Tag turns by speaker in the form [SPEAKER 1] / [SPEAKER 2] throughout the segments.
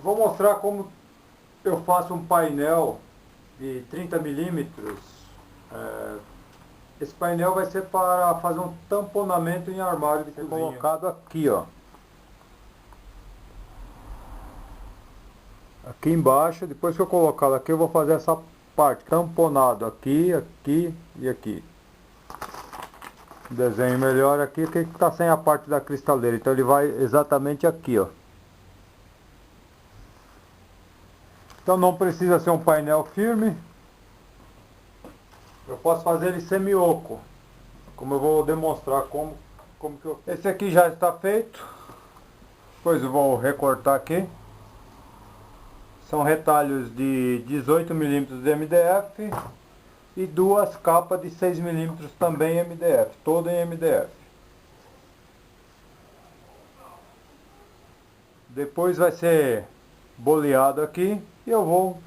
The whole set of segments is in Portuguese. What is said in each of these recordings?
[SPEAKER 1] Vou mostrar como eu faço um painel de 30 milímetros. Esse painel vai ser para fazer um tamponamento em armário de cozinha. Colocado aqui, ó. Aqui embaixo, depois que eu colocá-lo aqui, eu vou fazer essa parte tamponado aqui, aqui e aqui. Desenho melhor aqui, que está sem a parte da cristaleira, então ele vai exatamente aqui, ó. Então não precisa ser um painel firme. Eu posso fazer ele semi-oco, como eu vou demonstrar como que eu... Esse aqui já está feito. Depois eu vou recortar aqui. São retalhos de 18 milímetros de MDF e duas capas de 6 milímetros também MDF, todo em MDF. Depois vai ser boleado aqui e eu vou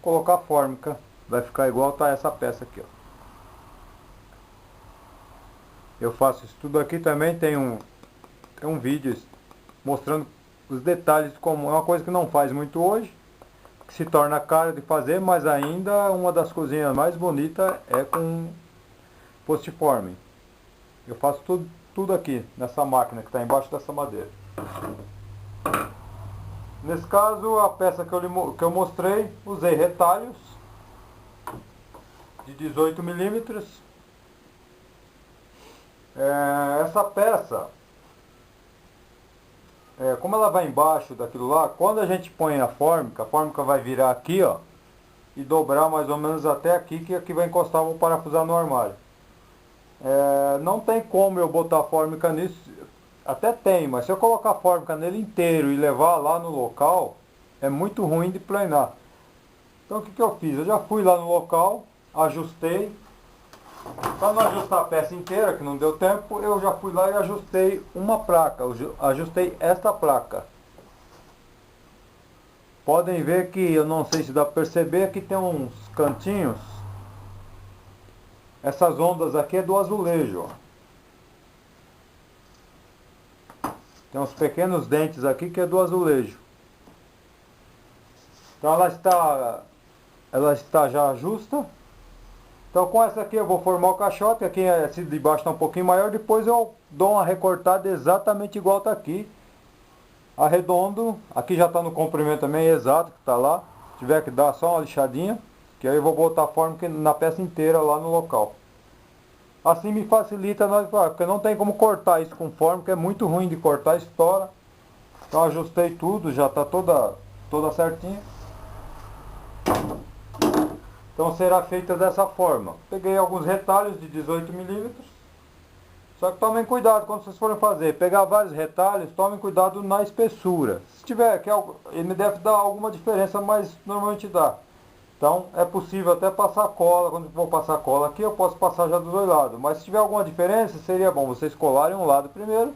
[SPEAKER 1] colocar fórmica. Vai ficar igual tá essa peça aqui, ó. Eu faço isso tudo aqui também, tem um vídeo mostrando os detalhes, como é uma coisa que não faz muito hoje, que se torna caro de fazer, mas ainda uma das cozinhas mais bonitas é com postiforme. Eu faço tudo aqui nessa máquina que está embaixo dessa madeira. Nesse caso, a peça que eu mostrei, usei retalhos de 18 milímetros. Essa peça, como ela vai embaixo daquilo lá, quando a gente põe a fórmica vai virar aqui, ó, e dobrar mais ou menos até aqui, que aqui vai encostar, vou parafusar no armário. Não tem como eu botar a fórmica nisso, até tem, mas se eu colocar a fórmica nele inteiro e levar lá no local, é muito ruim de planar. Então o que eu fiz? Eu já fui lá no local, ajustei. Para não ajustar a peça inteira, que não deu tempo, eu já fui lá e ajustei uma placa. Eu ajustei esta placa. Podem ver que, eu não sei se dá para perceber, que tem uns cantinhos. Essas ondas aqui é do azulejo, ó. Tem uns pequenos dentes aqui que é do azulejo. Então ela está já justa. Então com essa aqui eu vou formar o caixote, aqui esse de baixo está um pouquinho maior, depois eu dou uma recortada exatamente igual está aqui. Arredondo, aqui já está no comprimento também exato que está lá. Se tiver que dar só uma lixadinha, que aí eu vou botar a fórmica na peça inteira lá no local. Assim me facilita, porque não tem como cortar isso com fórmica, é muito ruim de cortar, estoura. Então ajustei tudo, já está toda certinha. Então será feita dessa forma. Peguei alguns retalhos de 18 milímetros. Só que tomem cuidado quando vocês forem fazer. Pegar vários retalhos, tomem cuidado na espessura. Se tiver, que ele deve dar alguma diferença, mas normalmente dá. Então é possível até passar cola. Quando for passar cola aqui, eu posso passar já dos dois lados. Mas se tiver alguma diferença, seria bom vocês colarem um lado primeiro.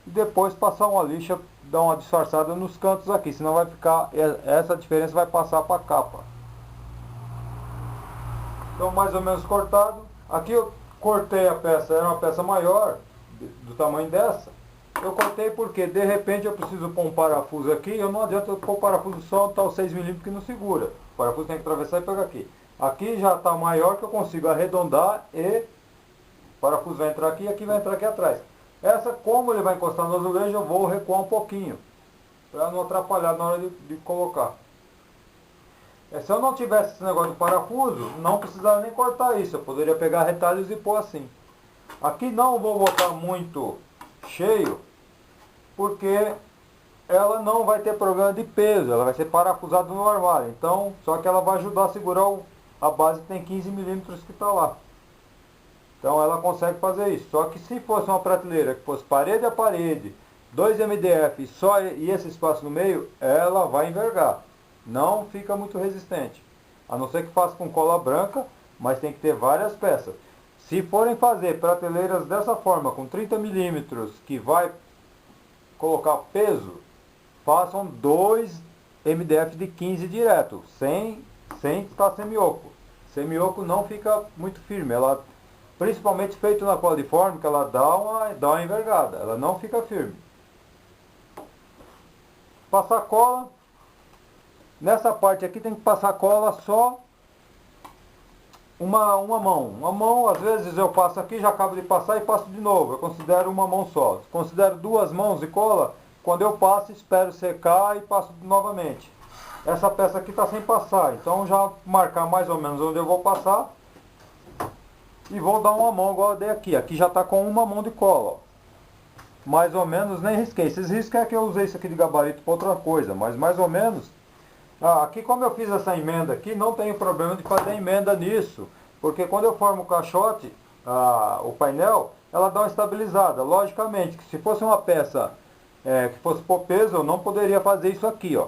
[SPEAKER 1] E depois passar uma lixa, dar uma disfarçada nos cantos aqui. Senão vai ficar, essa diferença vai passar para a capa. Então mais ou menos cortado. Aqui eu cortei a peça, era uma peça maior, do tamanho dessa. Eu cortei porque de repente eu preciso pôr um parafuso aqui. Eu não adianta eu pôr o parafuso só onde está os 6 milímetros que não segura. O parafuso tem que atravessar e pegar aqui. Aqui já está maior, que eu consigo arredondar e o parafuso vai entrar aqui e aqui vai entrar aqui atrás. Essa, como ele vai encostar no azulejo, eu vou recuar um pouquinho, para não atrapalhar na hora de colocar. Se eu não tivesse esse negócio do parafuso, não precisava nem cortar isso. Eu poderia pegar retalhos e pôr assim. Aqui não vou botar muito cheio, porque ela não vai ter problema de peso. Ela vai ser parafusada no armário. Então, só que ela vai ajudar a segurar a base que tem 15 milímetros que está lá. Então ela consegue fazer isso. Só que se fosse uma prateleira que fosse parede a parede, 2 MDF e esse espaço no meio, ela vai envergar. Não fica muito resistente, a não ser que faça com cola branca, mas tem que ter várias peças. Se forem fazer prateleiras dessa forma, com 30 milímetros, que vai colocar peso, façam 2 MDF de 15 direto, sem estar semi-oco. Semi-oco não fica muito firme, ela, principalmente feito na cola de fórmica, ela dá uma envergada, ela não fica firme. Passar cola. Nessa parte aqui tem que passar cola só uma mão. Uma mão, às vezes eu passo aqui, já acabo de passar e passo de novo. Eu considero uma mão só. Considero duas mãos de cola. Quando eu passo, espero secar e passo novamente. Essa peça aqui está sem passar. Então já marcar mais ou menos onde eu vou passar. E vou dar uma mão igual eu dei aqui. Aqui já está com uma mão de cola, ó. Mais ou menos, nem risquei. Esses riscos é que eu usei isso aqui de gabarito para outra coisa. Mas mais ou menos... aqui como eu fiz essa emenda aqui, não tenho problema de fazer emenda nisso. Porque quando eu formo o caixote, o painel, ela dá uma estabilizada. Logicamente, que se fosse uma peça que fosse por peso, eu não poderia fazer isso aqui, ó.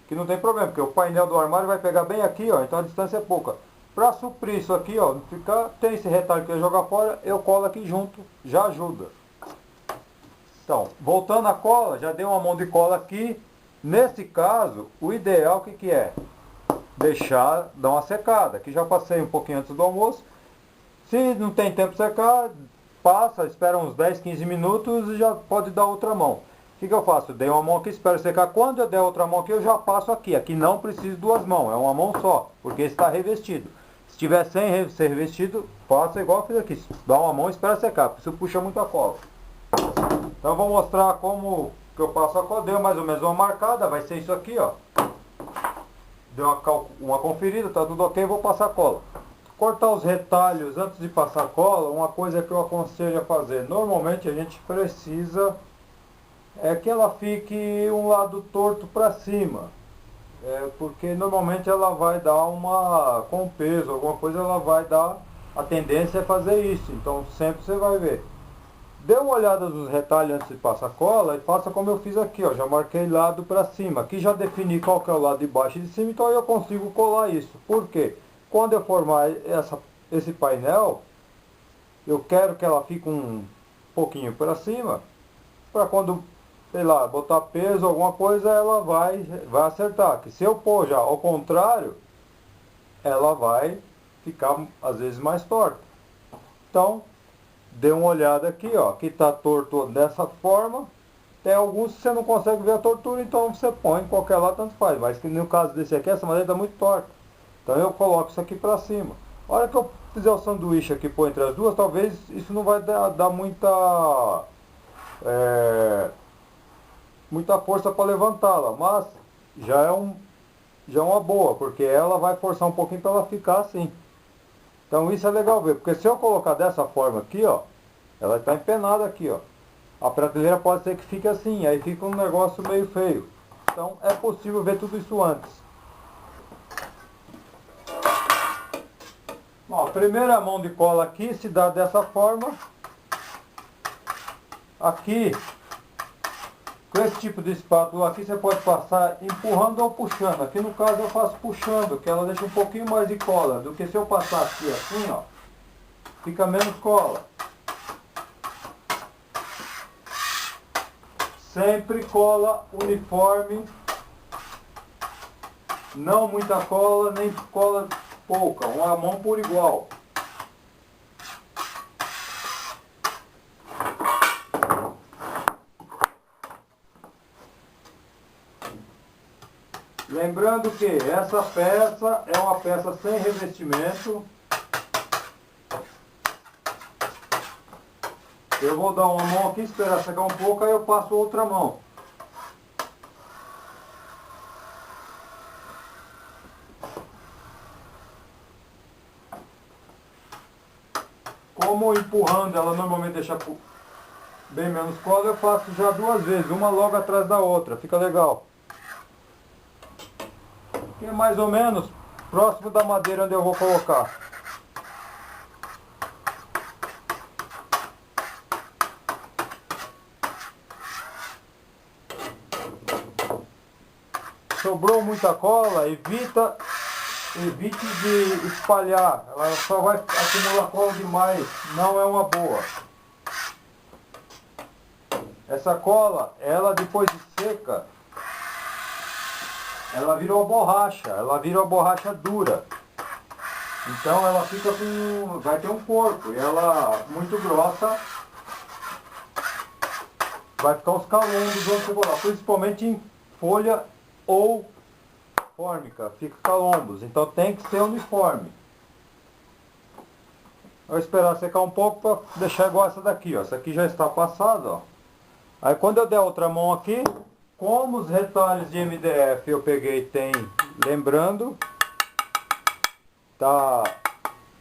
[SPEAKER 1] Que não tem problema, porque o painel do armário vai pegar bem aqui, ó. Então a distância é pouca. Para suprir isso aqui, ó, não ficar, tem esse retalho que eu jogar fora, eu colo aqui junto, já ajuda. Então, voltando à cola, já dei uma mão de cola aqui. Nesse caso, o ideal o que é? Deixar, dar uma secada. Aqui já passei um pouquinho antes do almoço. Se não tem tempo de secar, passa, espera uns 10, 15 minutos e já pode dar outra mão. O que eu faço? Dei uma mão aqui, espero secar. Quando eu der outra mão aqui, eu já passo aqui. Aqui não preciso duas mãos, é uma mão só, porque está revestido. Se tiver sem ser revestido, passa igual eu fiz aqui. Dá uma mão e espera secar, porque isso puxa muito a cola. Então eu vou mostrar como que eu passo a cola. Deu mais ou menos uma marcada, vai ser isso aqui, ó. Deu uma conferida, tá tudo ok, vou passar a cola. Cortar os retalhos antes de passar a cola, uma coisa que eu aconselho a fazer. Normalmente a gente precisa que ela fique um lado torto para cima. Porque normalmente ela vai dar com peso, alguma coisa ela vai dar, a tendência é fazer isso. Então sempre você vai ver. Dê uma olhada nos retalhos antes de passar a cola e faça como eu fiz aqui, ó. Já marquei lado para cima. Aqui já defini qual que é o lado de baixo e de cima, então eu consigo colar isso. Por quê? Quando eu formar esse painel, eu quero que ela fique um pouquinho para cima, para quando, sei lá, botar peso, alguma coisa, ela vai acertar. Que se eu pôr já ao contrário, ela vai ficar às vezes mais torta. Então, dê uma olhada aqui, ó. Aqui está torto dessa forma. Tem alguns que você não consegue ver a tortura, então você põe em qualquer lado, tanto faz. Mas que no caso desse aqui, essa madeira está muito torta. Então eu coloco isso aqui para cima. A hora que eu fizer o sanduíche aqui por entre as duas, talvez isso não vai dar muita força para levantá-la. Mas já é uma boa, porque ela vai forçar um pouquinho para ela ficar assim. Então isso é legal ver, porque se eu colocar dessa forma aqui, ó, ela está empenada aqui, ó. A prateleira pode ser que fique assim, aí fica um negócio meio feio. Então é possível ver tudo isso antes. Bom, a primeira mão de cola aqui se dá dessa forma. Aqui, com esse tipo de espátula aqui, você pode passar empurrando ou puxando. Aqui no caso eu faço puxando, que ela deixa um pouquinho mais de cola do que se eu passar aqui assim, ó. Fica menos cola. Sempre cola uniforme. Não muita cola, nem cola pouca. Uma mão por igual. Lembrando que essa peça é uma peça sem revestimento. Eu vou dar uma mão aqui, esperar secar um pouco, aí eu passo outra mão. Como empurrando ela normalmente deixa bem menos cola, eu faço já duas vezes, uma logo atrás da outra, fica legal. Aqui é mais ou menos próximo da madeira onde eu vou colocar. Sobrou muita cola, evite de espalhar, ela só vai acumular cola demais, não é uma boa. Essa cola, ela depois de seca, ela vira uma borracha dura. Então ela fica vai ter um corpo, e ela muito grossa, vai ficar uns calangos onde você colocar, principalmente folha ou fórmica, fica calombos, então tem que ser uniforme. Vou esperar secar um pouco para deixar igual essa daqui, ó. Essa aqui já está passada, ó. Aí quando eu der outra mão aqui, como os retalhos de MDF eu peguei tem, lembrando, tá,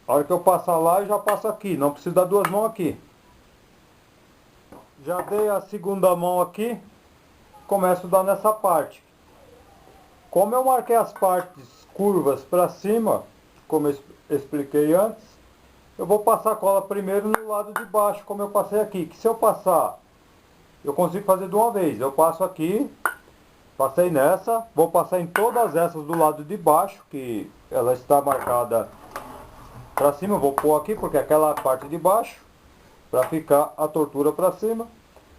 [SPEAKER 1] a hora que eu passar lá eu já passo aqui, não preciso dar duas mãos aqui. Já dei a segunda mão aqui, começo a dar nessa parte. Como eu marquei as partes curvas para cima, como eu expliquei antes, eu vou passar a cola primeiro no lado de baixo, como eu passei aqui. Que se eu passar, eu consigo fazer de uma vez. Eu passo aqui, passei nessa, vou passar em todas essas do lado de baixo, que ela está marcada para cima. Eu vou pôr aqui, porque é aquela parte de baixo, para ficar a tortura para cima.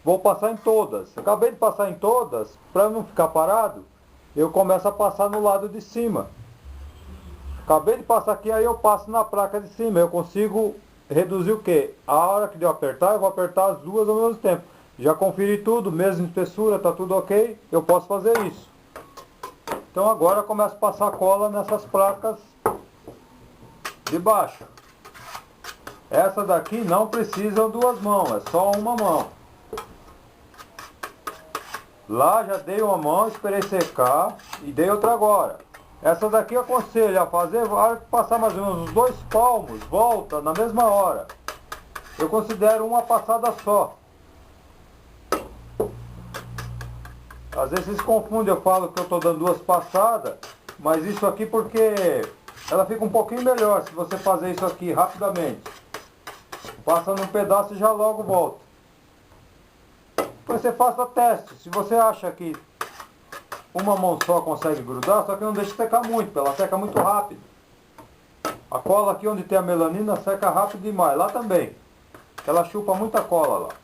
[SPEAKER 1] Vou passar em todas. Acabei de passar em todas, para não ficar parado, eu começo a passar no lado de cima. Acabei de passar aqui, aí eu passo na placa de cima. Eu consigo reduzir o quê? A hora que eu apertar, eu vou apertar as duas ao mesmo tempo. Já conferi tudo, mesma espessura, tá tudo ok. Eu posso fazer isso. Então agora eu começo a passar cola nessas placas de baixo. Essas daqui não precisam duas mãos, é só uma mão. Lá já dei uma mão, esperei secar e dei outra agora. Essa daqui eu aconselho a fazer, a hora que passar mais ou menos uns 2 palmos, volta na mesma hora. Eu considero uma passada só. Às vezes vocês confundem, eu falo que eu estou dando 2 passadas, mas isso aqui porque ela fica um pouquinho melhor se você fazer isso aqui rapidamente. Passa num pedaço e já logo volta. Depois você faça teste. Se você acha que uma mão só consegue grudar, só que não deixe secar muito, porque ela seca muito rápido. A cola aqui onde tem a melanina seca rápido demais, lá também. Ela chupa muita cola lá.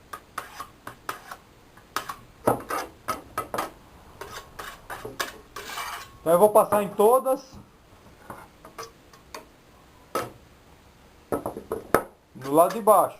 [SPEAKER 1] Então eu vou passar em todas. No lado de baixo.